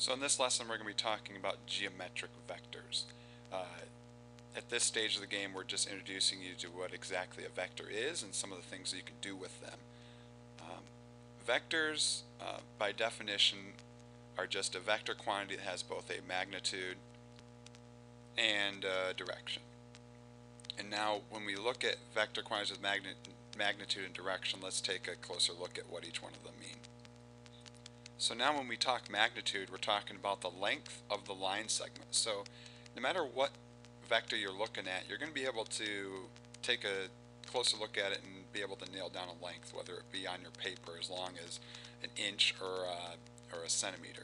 So in this lesson we're going to be talking about geometric vectors. At this stage of the game we're just introducing you to what exactly a vector is and some of the things that you can do with them. Vectors by definition are just a vector quantity that has both a magnitude and direction. And now when we look at vector quantities with magnitude and direction, let's take a closer look at what each one of them mean. So now when we talk magnitude, we're talking about the length of the line segment. So no matter what vector you're looking at, you're going to be able to take a closer look at it and be able to nail down a length, whether it be on your paper as long as an inch or a centimeter.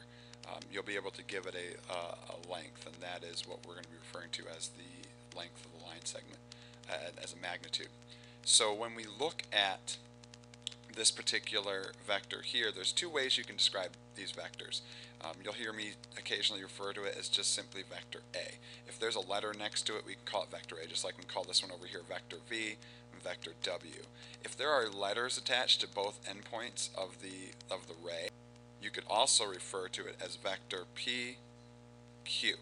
You'll be able to give it a length, and that is what we're going to be referring to as the length of the line segment, as a magnitude. So when we look at this particular vector here, there's two ways you can describe these vectors. You'll hear me occasionally refer to it as just simply vector A. If there's a letter next to it, we can call it vector A, just like we can call this one over here vector V and vector W. If there are letters attached to both endpoints of the ray, you could also refer to it as vector P, Q.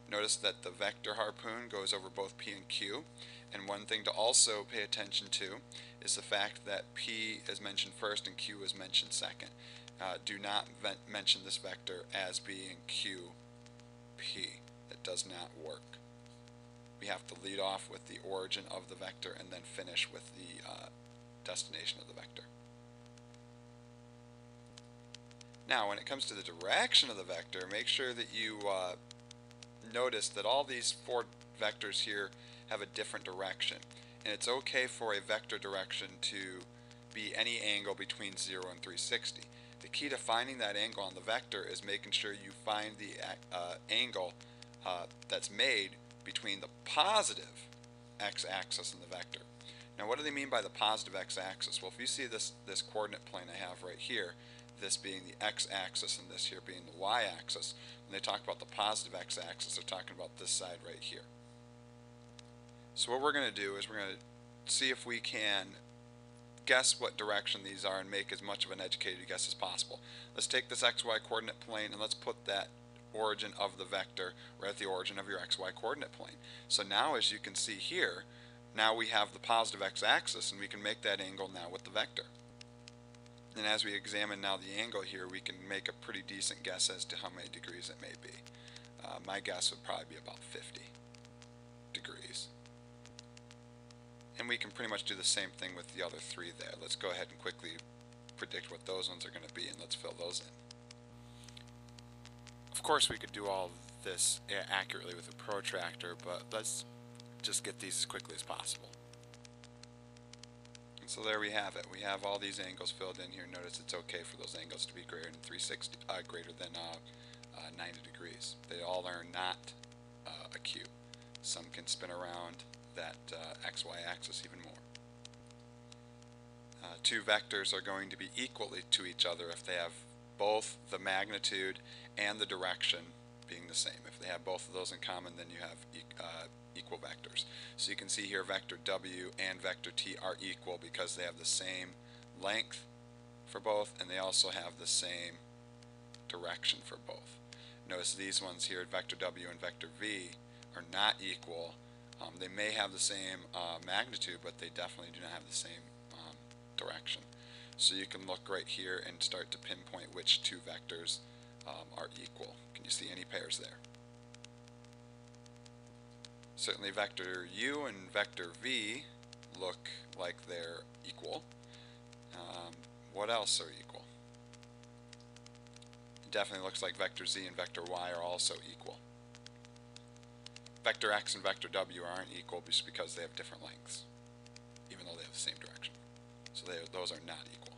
Notice that the vector harpoon goes over both P and Q, and one thing to also pay attention to is the fact that P is mentioned first and Q is mentioned second. Do not mention this vector as being QP. That does not work. We have to lead off with the origin of the vector and then finish with the destination of the vector. Now when it comes to the direction of the vector, make sure that you notice that all these four vectors here have a different direction, and it's okay for a vector direction to be any angle between 0 and 360. The key to finding that angle on the vector is making sure you find the angle that's made between the positive x-axis and the vector. Now what do they mean by the positive x-axis? Well, if you see this coordinate plane I have right here, this being the x-axis and this here being the y-axis, when they talk about the positive x-axis, they're talking about this side right here. So what we're going to do is we're going to see if we can guess what direction these are and make as much of an educated guess as possible. Let's take this xy coordinate plane and let's put that origin of the vector right at the origin of your xy coordinate plane. So now as you can see here, now we have the positive x-axis and we can make that angle now with the vector. And as we examine now the angle here, we can make a pretty decent guess as to how many degrees it may be. My guess would probably be about 50 degrees. And we can pretty much do the same thing with the other three there. Let's go ahead and quickly predict what those ones are going to be, and let's fill those in. Of course we could do all of this accurately with a protractor, but let's just get these as quickly as possible. And so there we have it. We have all these angles filled in here. Notice it's okay for those angles to be greater than 360, greater than 90 degrees. They all are not acute. Some can spin around that xy axis even more. Two vectors are going to be equal to each other if they have both the magnitude and the direction being the same. If they have both of those in common, then you have equal vectors. So you can see here vector W and vector T are equal because they have the same length for both and they also have the same direction for both. Notice these ones here, vector W and vector V, are not equal. They may have the same magnitude, but they definitely do not have the same direction. So you can look right here and start to pinpoint which two vectors are equal. Can you see any pairs there? Certainly vector U and vector V look like they're equal. What else are equal? It definitely looks like vector Z and vector Y are also equal. Vector X and vector W aren't equal just because they have different lengths, even though they have the same direction. So those are not equal.